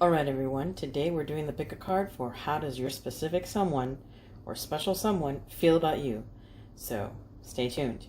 Alright everyone, today we're doing the pick a card for how does your specific someone or special someone feel about you. So stay tuned.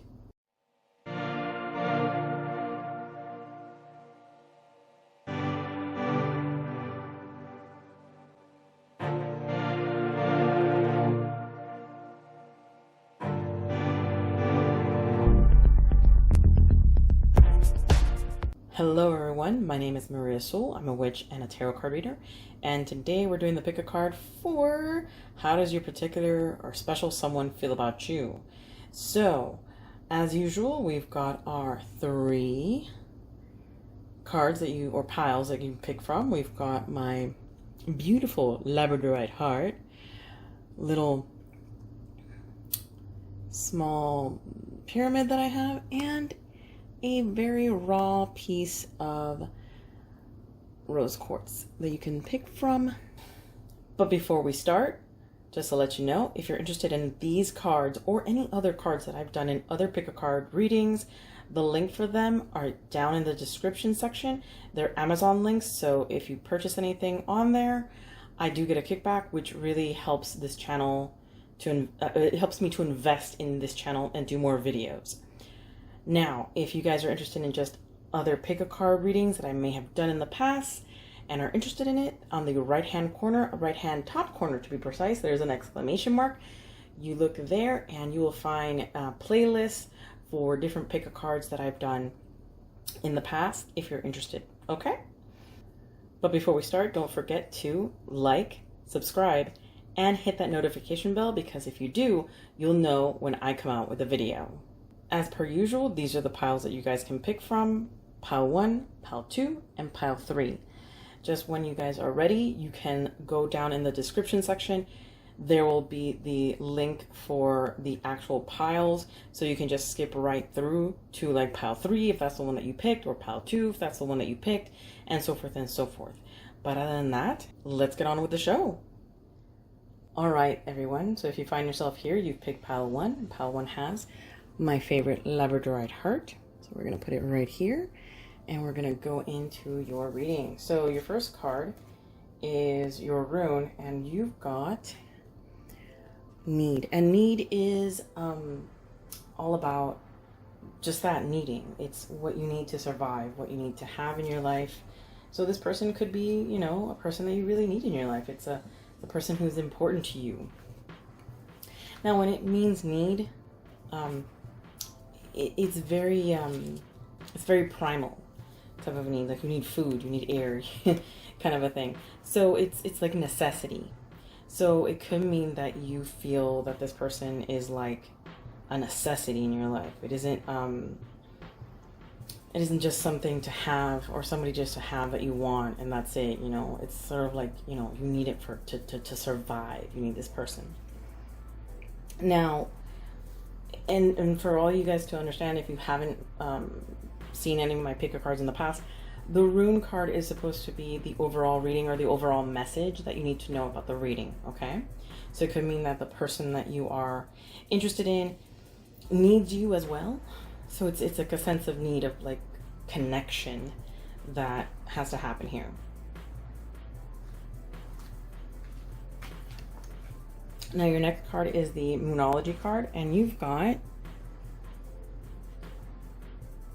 Hello everyone, my name is Maria Soul. I'm a witch and a tarot card reader, and today we're doing the pick a card for how does your particular or special someone feel about you. So, as usual, we've got our 3 cards or piles that you can pick from. We've got my beautiful Labradorite heart, little small pyramid that I have, and a very raw piece of rose quartz that you can pick from. But before we start, just to let you know, if you're interested in these cards or any other cards that I've done in other pick a card readings, the link for them are down in the description section. They're Amazon links, so if you purchase anything on there, I do get a kickback, which really helps this channel it helps me to invest in this channel and do more videos. Now, if you guys are interested in just other pick a card readings that I may have done in the past and are interested in it, on the right hand top corner to be precise, there's an exclamation mark. You look there and you will find playlists for different pick a cards that I've done in the past if you're interested, okay? But before we start, don't forget to like, subscribe, and hit that notification bell, because if you do, you'll know when I come out with a video. As per usual, these are the piles that you guys can pick from: pile 1, pile 2, and pile 3. Just when you guys are ready, you can go down in the description section. There will be the link for the actual piles, so you can just skip right through to like pile 3 if that's the one that you picked, or pile 2 if that's the one that you picked, and so forth and so forth. But other than that, let's get on with the show. Alright everyone, so if you find yourself here, you've picked pile 1, and pile 1 has my favorite Labradorite heart. So we're going to put it right here, and we're going to go into your reading. So your first card is your rune, and you've got need. And need is all about just that, needing. It's what you need to survive, what you need to have in your life. So this person could be, you know, a person that you really need in your life. It's the person who's important to you. Now, when it means need, it's very primal type of need. Like, you need food, you need air, kind of a thing. So it's like a necessity. So it could mean that you feel that this person is like a necessity in your life. It isn't just something to have, or somebody just to have that you want and that's it. You know, it's sort of like, you know, you need it to survive. You need this person. Now, and for all you guys to understand, if you haven't seen any of my pick a cards in the past, the rune card is supposed to be the overall reading, or the overall message that you need to know about the reading, okay? So it could mean that the person that you are interested in needs you as well. So it's like a sense of need, of like connection that has to happen here. Now your next card is the Moonology card, and you've got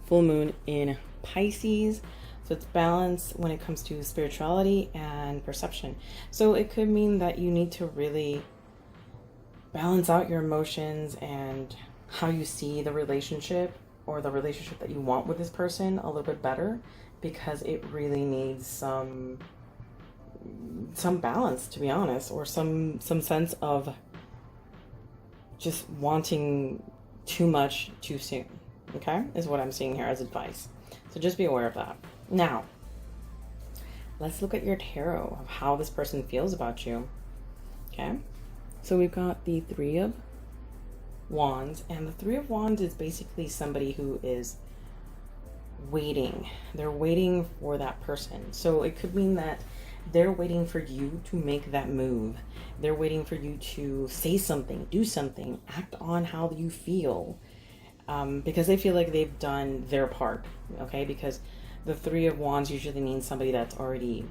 full moon in Pisces. So it's balance when it comes to spirituality and perception. So it could mean that you need to really balance out your emotions and how you see the relationship, or the relationship that you want with this person, a little bit better, because it really needs some balance, to be honest, or some sense of just wanting too much too soon, okay, is what I'm seeing here as advice. So just be aware of that. Now, let's look at your tarot of how this person feels about you, okay? So we've got the 3 of Wands, and the 3 of Wands is basically somebody who is waiting. They're waiting for that person. So it could mean that they're waiting for you to make that move. They're waiting for you to say something, do something, act on how you feel, because they feel like they've done their part, okay? Because the 3 of Wands usually means somebody that's already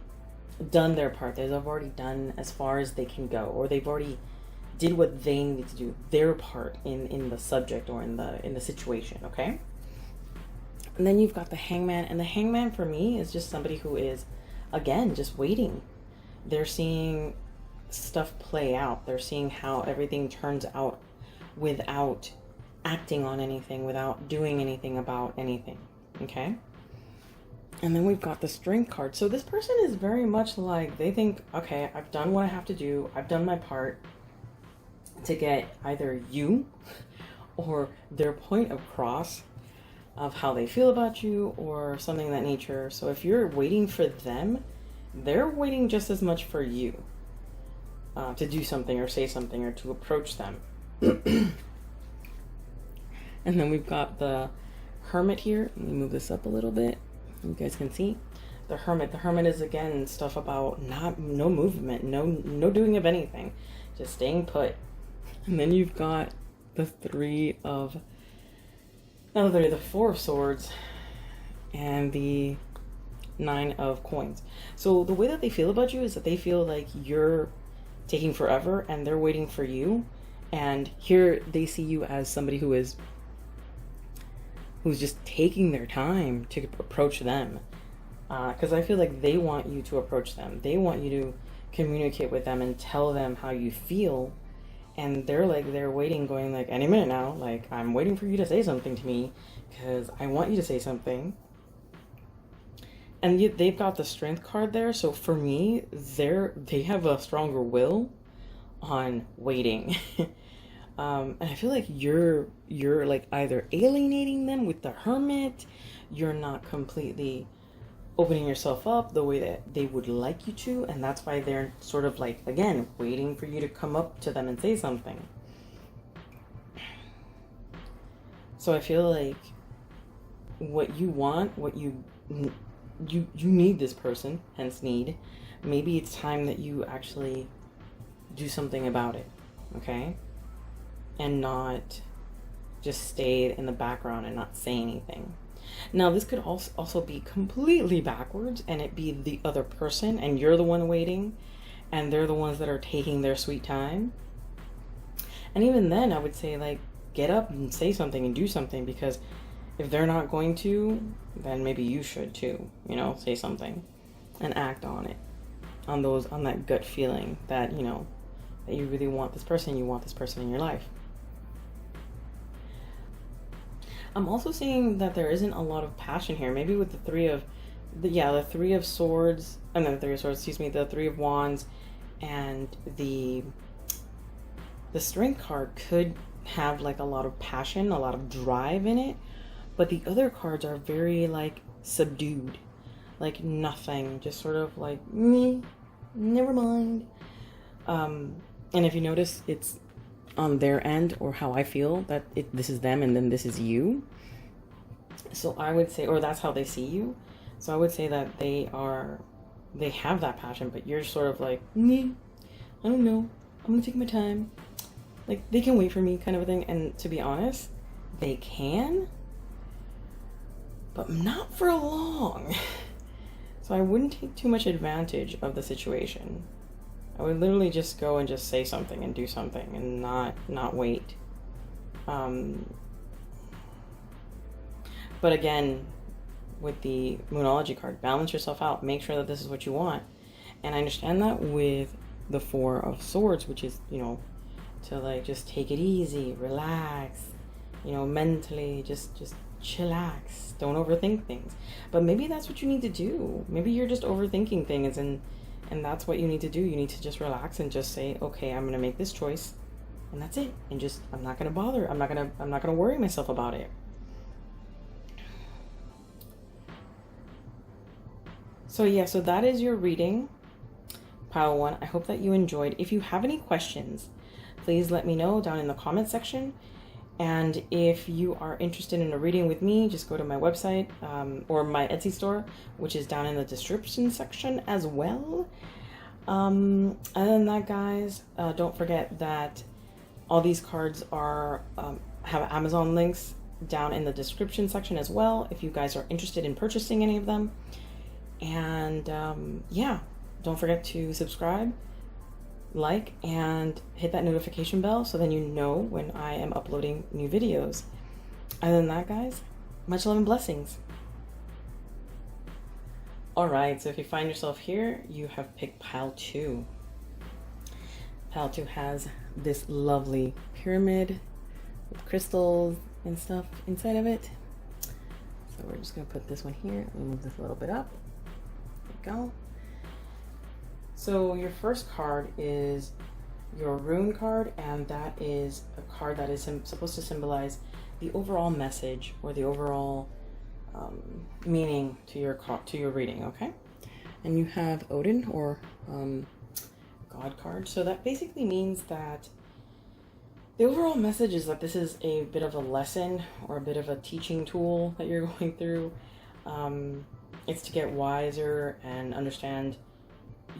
done their part. They've already done as far as they can go, or they've already did what they need to do, their part in the subject or in the situation, okay? And then you've got the hangman, and the hangman for me is just somebody who is, again, just waiting. They're seeing stuff play out. They're seeing how everything turns out without acting on anything, without doing anything about anything, okay? And then we've got the strength card. So this person is very much like, they think, okay, I've done what I have to do. I've done my part to get either you or their point across of how they feel about you or something of that nature. So if you're waiting for them, they're waiting just as much for you to do something or say something or to approach them. And then we've got the hermit here. Let me move this up a little bit. You guys can see the hermit. The hermit is, again, stuff about no movement, no doing of anything, just staying put. And then you've got the the 4 of swords and the 9 of coins. So the way that they feel about you is that they feel like you're taking forever and they're waiting for you. And here they see you as somebody who's just taking their time to approach them. Because I feel like they want you to approach them. They want you to communicate with them and tell them how you feel. And they're waiting, going like, any minute now, like, I'm waiting for you to say something to me because I want you to say something. And they've got the strength card there. So for me, they have a stronger will on waiting. And I feel like you're like either alienating them with the hermit, you're not completely opening yourself up the way that they would like you to, and that's why they're sort of like, again, waiting for you to come up to them and say something. So I feel like what you want, what you need this person, hence need, maybe it's time that you actually do something about it, okay? And not just stay in the background and not say anything. Now, this could also be completely backwards, and it be the other person, and you're the one waiting, and they're the ones that are taking their sweet time. And even then, I would say, like, get up and say something and do something, because if they're not going to, then maybe you should too, say something and act on it, on that gut feeling that, that you really want this person, you want this person in your life. I'm also seeing that there isn't a lot of passion here. Maybe with the 3 of swords, the 3 of wands, and the strength card could have like a lot of passion, a lot of drive in it, but the other cards are very like subdued, like nothing, just sort of like never mind. And if you notice, it's on their end, or how I feel that this is them and then this is you. So I would say, or that's how they see you. So I would say that they have that passion, but you're sort of like, I don't know, I'm gonna take my time. Like, they can wait for me, kind of a thing. And to be honest, they can, but not for long. So I wouldn't take too much advantage of the situation. I would literally just go and just say something and do something and not wait. But again, with the Moonology card, balance yourself out. Make sure that this is what you want. And I understand that with the 4 of swords, which is, to like just take it easy, relax, mentally just chillax. Don't overthink things. But maybe that's what you need to do. Maybe you're just overthinking things, and that's what you need to do. You need to just relax and just say, okay, I'm gonna make this choice, and that's it. And just, I'm not gonna bother. I'm not gonna worry myself about it. So yeah, so that is your reading, pile 1. I hope that you enjoyed. If you have any questions, please let me know down in the comment section. And if you are interested in a reading with me, just go to my website or my Etsy store, which is down in the description section as well. Other than that, guys, don't forget that all these cards have Amazon links down in the description section as well, if you guys are interested in purchasing any of them. And yeah, don't forget to subscribe, like, and hit that notification bell so then you know when I am uploading new videos. Other than that, guys, much love and blessings. Alright, so if you find yourself here, you have picked pile 2. Pile 2 has this lovely pyramid with crystals and stuff inside of it. So we're just going to put this one here. Let me move this a little bit up. There we go. So your first card is your rune card, and that is a card that is supposed to symbolize the overall message or the overall meaning to your reading, okay? And you have Odin or God card. So that basically means that the overall message is that this is a bit of a lesson or a bit of a teaching tool that you're going through. It's to get wiser and understand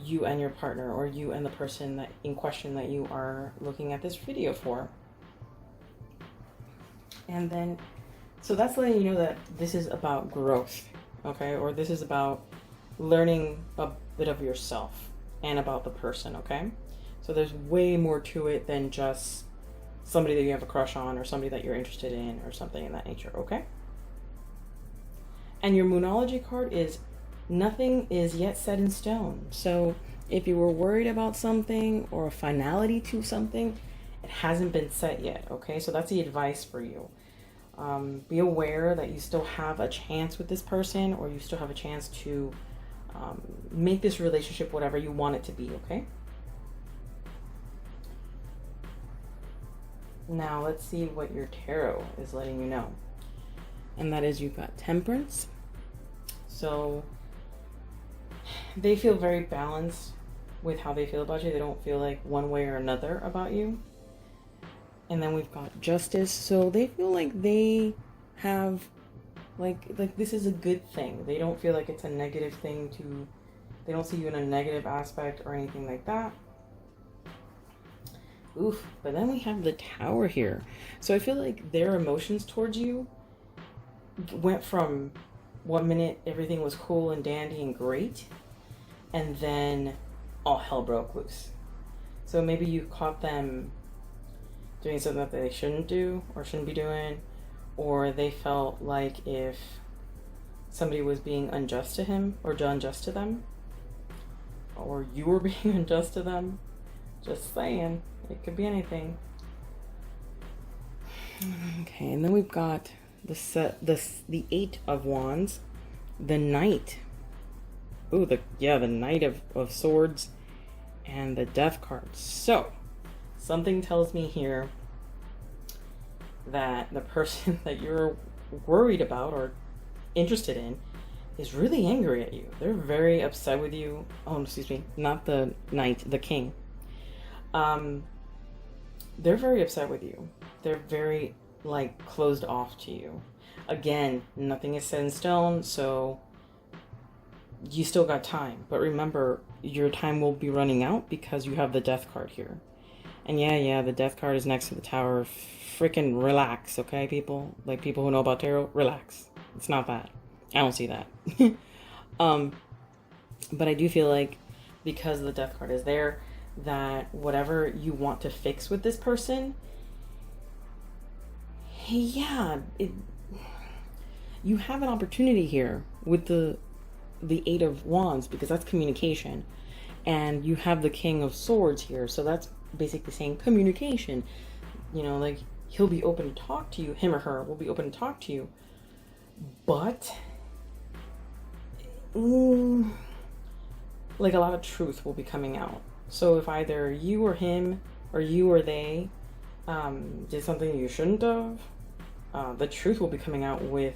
you and your partner, or you and the person that in question that you are looking at this video for. And then, so that's letting you know that this is about growth, okay? Or this is about learning a bit of yourself and about the person, okay? So there's way more to it than just somebody that you have a crush on or somebody that you're interested in or something in that nature, okay? And your Moonology card is nothing is yet set in stone. So if you were worried about something or a finality to something, it hasn't been set yet, okay? So that's the advice for you. Be aware that you still have a chance with this person, or you still have a chance to make this relationship whatever you want it to be, okay? Now let's see what your tarot is letting you know. And that is, you've got Temperance. So they feel very balanced with how they feel about you. They don't feel like one way or another about you. And then we've got Justice. So they feel like they have like this is a good thing. They don't feel like it's a negative thing to, they don't see you in a negative aspect or anything like that. Oof, but then we have the Tower here. So I feel like their emotions towards you went from 1 minute everything was cool and dandy and great, and then all hell broke loose. So maybe you caught them doing something that they shouldn't do or shouldn't be doing, or they felt like if somebody was being unjust to him or unjust to them, or you were being unjust to them. Just saying, it could be anything. Okay, and then we've got the 8 of Wands, the Knight. Ooh, the Knight of Swords, and the Death card. So something tells me here that the person that you're worried about or interested in is really angry at you. They're very upset with you. Oh, excuse me, not the Knight, the King. They're very upset with you. They're very closed off to you. Again, nothing is set in stone, so you still got time. But remember, your time will be running out because you have the Death card here. And yeah, the Death card is next to the Tower. Freaking relax, okay, people? Like, people who know about tarot, relax. It's not that. I don't see that. But I do feel like because the Death card is there, that whatever you want to fix with this person, you have an opportunity here with the 8 of Wands, because that's communication, and you have the King of Swords here, so that's basically saying communication. You know, like, he'll be open to talk to you, him or her will be open to talk to you, but like, a lot of truth will be coming out. So if either you or him, or you or they did something you shouldn't have, the truth will be coming out with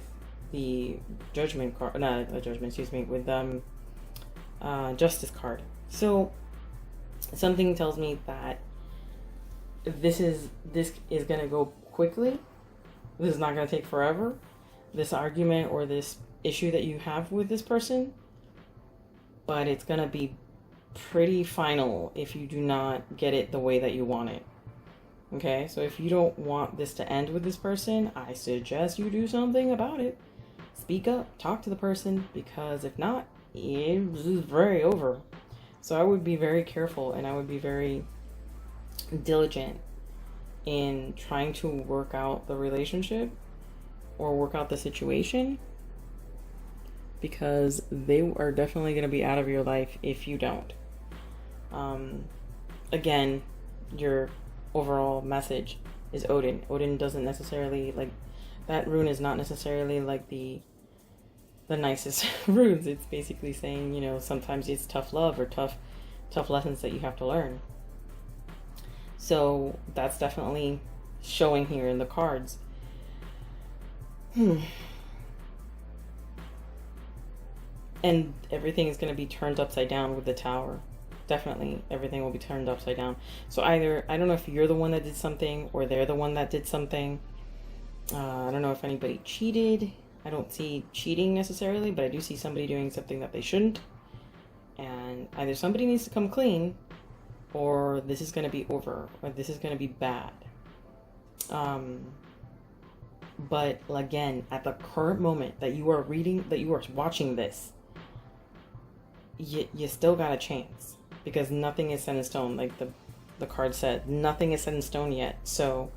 the Judgment card, with Justice card. So something tells me that this is going to go quickly. This is not going to take forever. This argument or this issue that you have with this person, but it's going to be pretty final if you do not get it the way that you want it. Okay, so if you don't want this to end with this person, I suggest you do something about it. Speak up, talk to the person, because if not, it's very over. So I would be very careful, and I would be very diligent in trying to work out the relationship or work out the situation, because they are definitely going to be out of your life if you don't. Um, Again, your overall message is Odin. Odin doesn't necessarily like that rune is not necessarily like the nicest runes. It's basically saying, you know, sometimes it's tough love or tough lessons that you have to learn. So that's definitely showing here in the cards. And everything is going to be turned upside down with the tower. Definitely everything will be turned upside down. So either, I don't know if you're the one that did something or they're the one that did something. I don't know if anybody cheated. I don't see cheating necessarily, but I do see somebody doing something that they shouldn't. And either somebody needs to come clean, or this is going to be over, or this is going to be bad. But again, at the current moment that you are reading, that you are watching this, you still got a chance, because nothing is set in stone. Like the card said, nothing is set in stone yet. So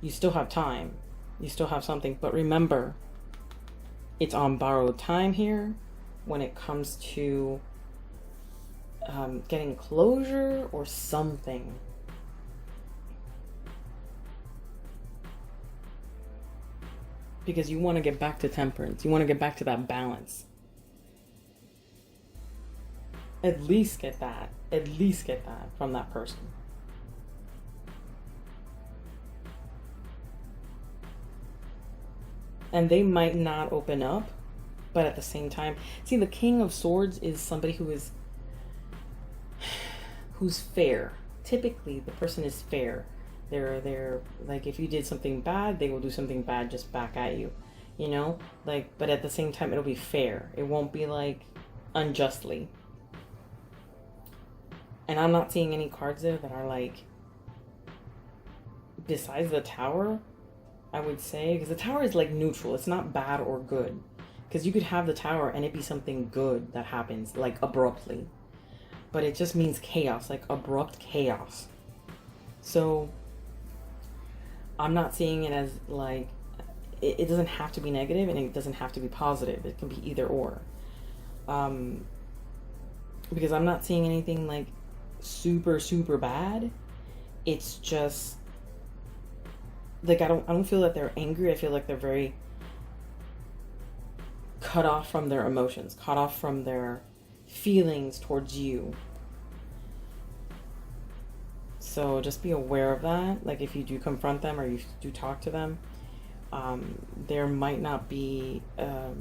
you still have time. You still have something. But remember, it's on borrowed time here when it comes to getting closure or something. Because you want to get back to temperance. You want to get back to that balance. At least get that. At least get that from that person. And they might not open up, but at the same time, see, the King of Swords is somebody who's fair. Typically, the person is fair. They're like, if you did something bad, they will do something bad just back at you, you know? Like, but at the same time, it'll be fair. It won't be like unjustly. And I'm not seeing any cards there that are like, besides the tower, I would say, because the tower is like neutral. It's not bad or good. Because you could have the tower and it be something good that happens, like abruptly. But it just means chaos, like abrupt chaos. So I'm not seeing it as like, it doesn't have to be negative and it doesn't have to be positive. It can be either or. Because I'm not seeing anything like super, super bad. It's just like, I don't feel that they're angry. I feel like they're very cut off from their emotions, cut off from their feelings towards you. So just be aware of that. Like, if you do confront them or you do talk to them, there might not be a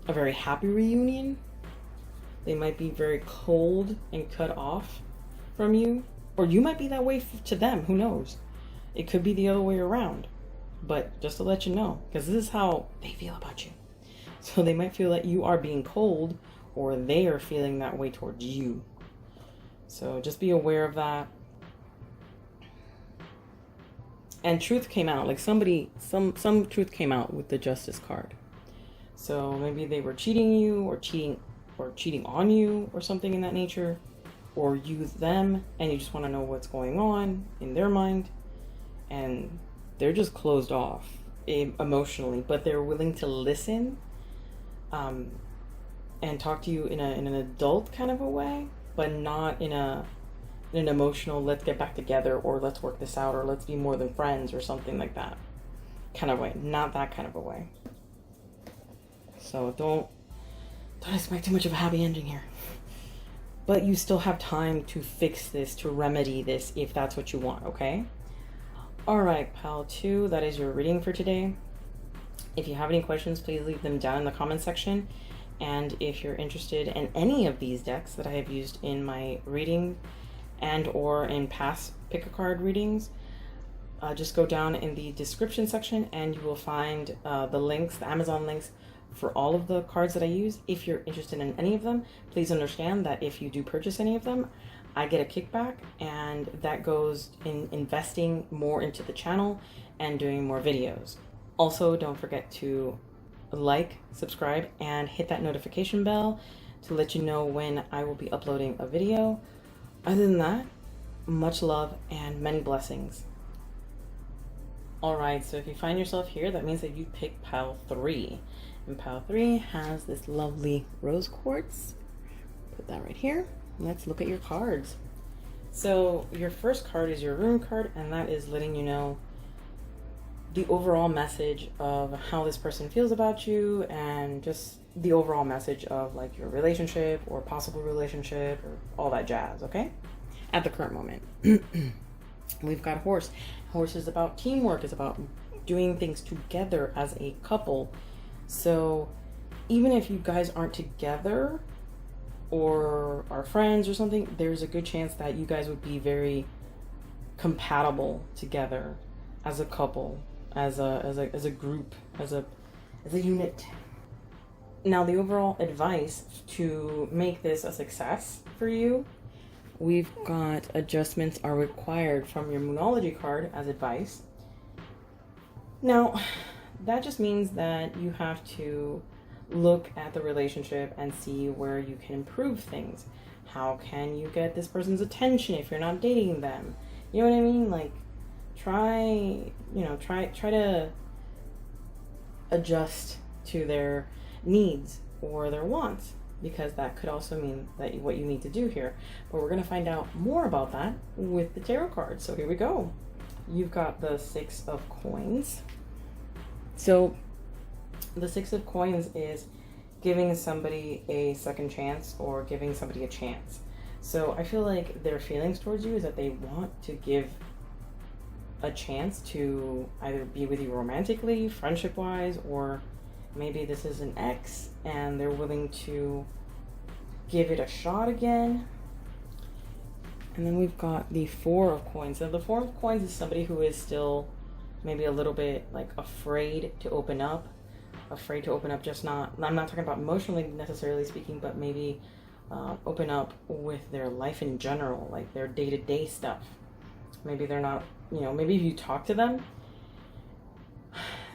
very happy reunion. They might be very cold and cut off from you, or you might be that way to them. Who knows? It could be the other way around. But just to let you know, because this is how they feel about you. So they might feel that you are being cold, or they are feeling that way towards you. So just be aware of that. And truth came out. Like, some truth came out with the Justice card. So maybe they were cheating you, or cheating on you, or something in that nature, or you them, and you just want to know what's going on in their mind, and they're just closed off emotionally, but they're willing to listen, and talk to you in an adult kind of a way, but not in an emotional, let's get back together, or let's work this out, or let's be more than friends, or something like that kind of way. Not that kind of a way. So don't expect too much of a happy ending here. But you still have time to fix this, to remedy this, if that's what you want, okay? Alright, pal 2, that is your reading for today. If you have any questions, please leave them down in the comment section. And if you're interested in any of these decks that I have used in my reading and or in past pick a card readings, just go down in the description section and you will find the links, the Amazon links, for all of the cards that I use. If you're interested in any of them, please understand that if you do purchase any of them, I get a kickback, and that goes in investing more into the channel and doing more videos. Also, don't forget to like, subscribe, and hit that notification bell to let you know when I will be uploading a video. Other than that, much love and many blessings. Alright, so if you find yourself here, that means that you picked pile 3. And pile 3 has this lovely rose quartz. Put that right here. Let's look at your cards. So your first card is your rune card, and that is letting you know the overall message of how this person feels about you, and just the overall message of like your relationship or possible relationship or all that jazz, okay? At the current moment. We've got horse. Horse is about teamwork, it's about doing things together as a couple. So even if you guys aren't together or are friends or something, there's a good chance that you guys would be very compatible together as a couple, as a group, as a unit. Now, the overall advice to make this a success for you, we've got adjustments are required from your Moonology card as advice. Now, that just means that you have to look at the relationship and see where you can improve things. How can you get this person's attention if you're not dating them? You know what I mean? Like, try to adjust to their needs or their wants, because that could also mean that what you need to do here. But we're going to find out more about that with the tarot cards. So here we go. You've got the 6 of coins. So the 6 of coins is giving somebody a second chance or giving somebody a chance. So I feel like their feelings towards you is that they want to give a chance to either be with you romantically, friendship-wise, or maybe this is an ex and they're willing to give it a shot again. And then we've got the 4 of coins. Now the 4 of coins is somebody who is still maybe a little bit like afraid to open up, just not, I'm not talking about emotionally necessarily speaking, but maybe open up with their life in general, like their day-to-day stuff. Maybe they're not, maybe if you talk to them,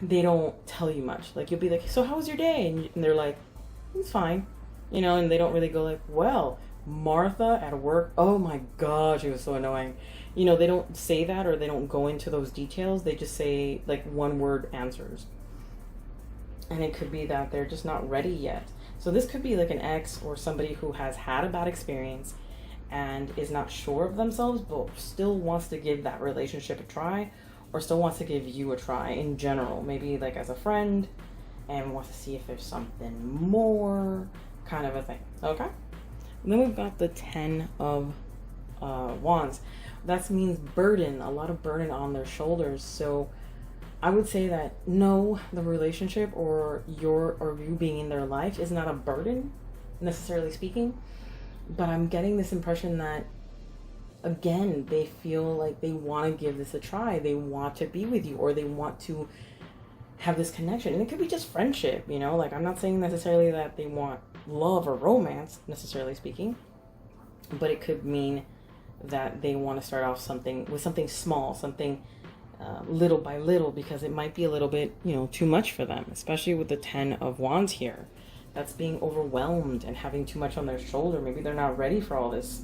they don't tell you much. Like, you'll be like, so how was your day? And they're like, it's fine. And they don't really go like, well, Martha at work, oh my God, she was so annoying. They don't say that, or they don't go into those details. They just say like one word answers. And it could be that they're just not ready yet. So this could be like an ex or somebody who has had a bad experience and is not sure of themselves, but still wants to give that relationship a try, or still wants to give you a try in general, maybe like as a friend, and wants to see if there's something more, kind of a thing. Okay? And then we've got the 10 of wands. That means burden, a lot of burden on their shoulders. So I would say that no, the relationship or you being in their life is not a burden, necessarily speaking. But I'm getting this impression that, again, they feel like they want to give this a try. They want to be with you, or they want to have this connection. And it could be just friendship, like, I'm not saying necessarily that they want love or romance, necessarily speaking, but it could mean that they want to start off something small, something little by little, because it might be a little bit, too much for them, especially with the 10 of wands here. That's being overwhelmed and having too much on their shoulder. Maybe they're not ready for all this,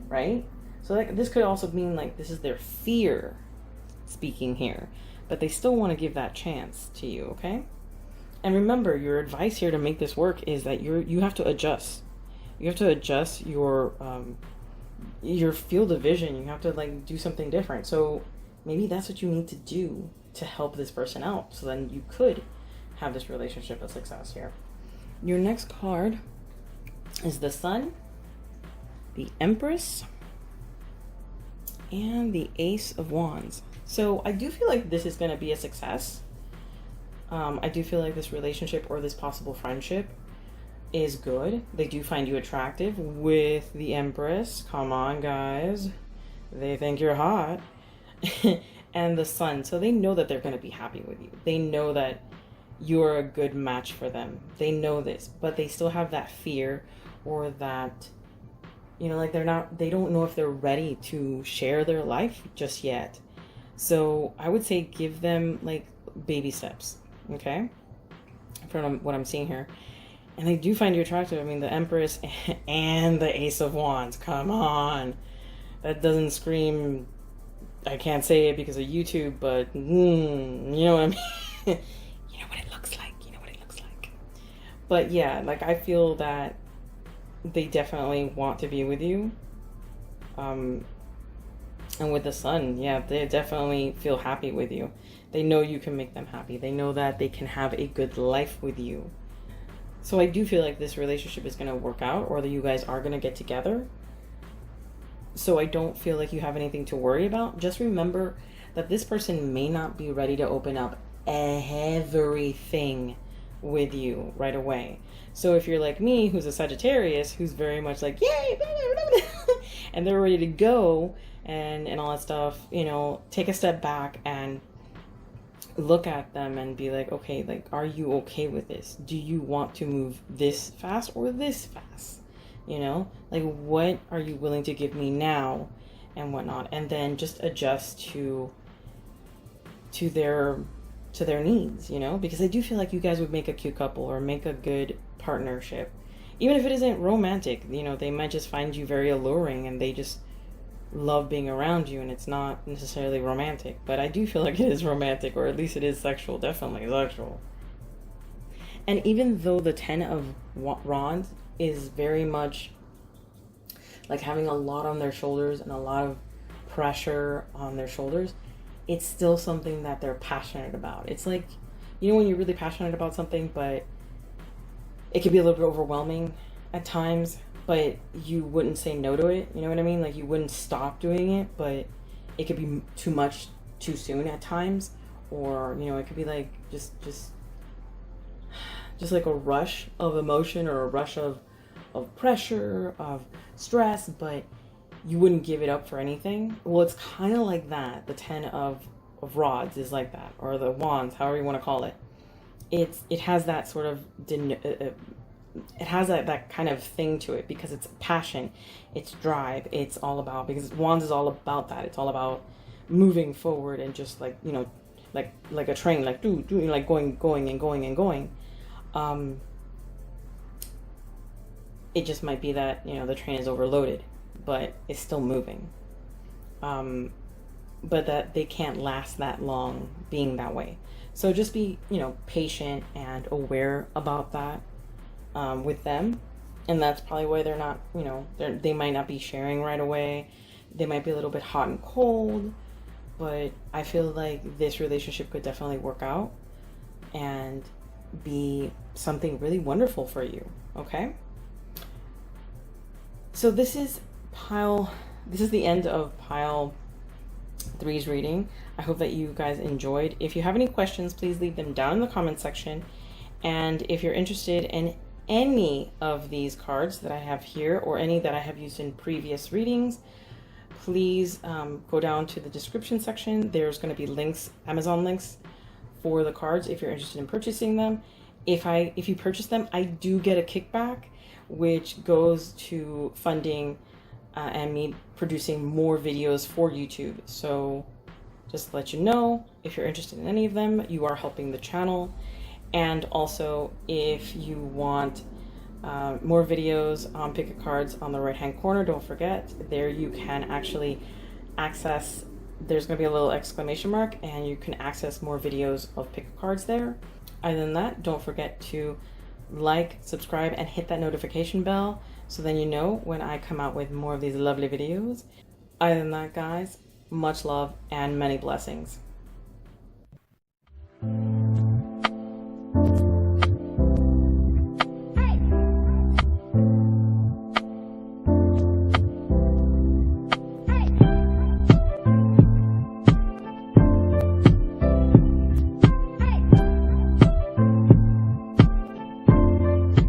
right? So like, this could also mean like this is their fear speaking here, but they still want to give that chance to you, okay? And remember, your advice here to make this work is that you have to adjust. You have to adjust your field of vision. You have to like do something different. So maybe that's what you need to do to help this person out, so then you could have this relationship a success here. Your next card is the Sun, the Empress, and the Ace of Wands. So I do feel like this is going to be a success. I do feel like this relationship or this possible friendship is good. They do find you attractive with the Empress. Come on, guys. They think you're hot. And the Sun. So they know that they're going to be happy with you. They know that you're a good match for them. They know this, but they still have that fear, or that, like they don't know if they're ready to share their life just yet. So I would say give them like baby steps, okay? From what I'm seeing here. And they do find you attractive. I mean, the Empress and the Ace of Wands. Come on. That doesn't scream... I can't say it because of YouTube, but you know what I mean? You know what it looks like. You know what it looks like. But yeah, like I feel that they definitely want to be with you. And with the Sun, yeah, they definitely feel happy with you. They know you can make them happy. They know that they can have a good life with you. So I do feel like this relationship is going to work out, or that you guys are going to get together. So I don't feel like you have anything to worry about. Just remember that this person may not be ready to open up everything with you right away. So if you're like me, who's a Sagittarius, who's very much like, yay, and they're ready to go and all that stuff, you know, take a step back and look at them and be like, okay, like, are you okay with this? Do you want to move this fast or this fast? You know, like, what are you willing to give me now and whatnot? And then just adjust to their needs, you know, because I do feel like you guys would make a cute couple or make a good partnership. Even if it isn't romantic, you know, they might just find you very alluring and they just love being around you, and it's not necessarily romantic. But I do feel like it is romantic, or at least it is sexual, definitely sexual. And even though the 10 of Wands is very much like having a lot on their shoulders and a lot of pressure on their shoulders, it's still something that they're passionate about. It's like, you know, when you're really passionate about something, but it can be a little bit overwhelming at times, but you wouldn't say no to it. You know what I mean? Like, you wouldn't stop doing it, but it could be too much too soon at times. Or, you know, it could be like just like a rush of emotion, or a rush of pressure, of stress, but you wouldn't give it up for anything. Well, it's kind of like that. The 10 of rods is like that, or the wands, however you want to call it. It has that sort of it has that kind of thing to it, because it's passion, it's drive, it's all about, because wands is all about that. It's all about moving forward and just like, you know, like a train, like like going and going and going. It just might be that, you know, the train is overloaded, but it's still moving. But that they can't last that long being that way. So just be, you know, patient and aware about that with them. And that's probably why they're not, you know, they might not be sharing right away. They might be a little bit hot and cold, but I feel like this relationship could definitely work out and be something really wonderful for you. Okay? So this is the end of pile 3's reading. I hope that you guys enjoyed. If you have any questions, please leave them down in the comment section. And if you're interested in any of these cards that I have here, or any that I have used in previous readings, please go down to the description section. There's going to be links, Amazon links for the cards if you're interested in purchasing them. If you purchase them, I do get a kickback, which goes to funding and me producing more videos for YouTube. So just to let you know, if you're interested in any of them, you are helping the channel. And also, if you want more videos on pick a cards on the right hand corner, don't forget, there you can actually access, there's going to be a little exclamation mark, and you can access more videos of pick a cards there. Other than that, don't forget to like, subscribe, and hit that notification bell, so then you know when I come out with more of these lovely videos. Other than that, guys, much love and many blessings.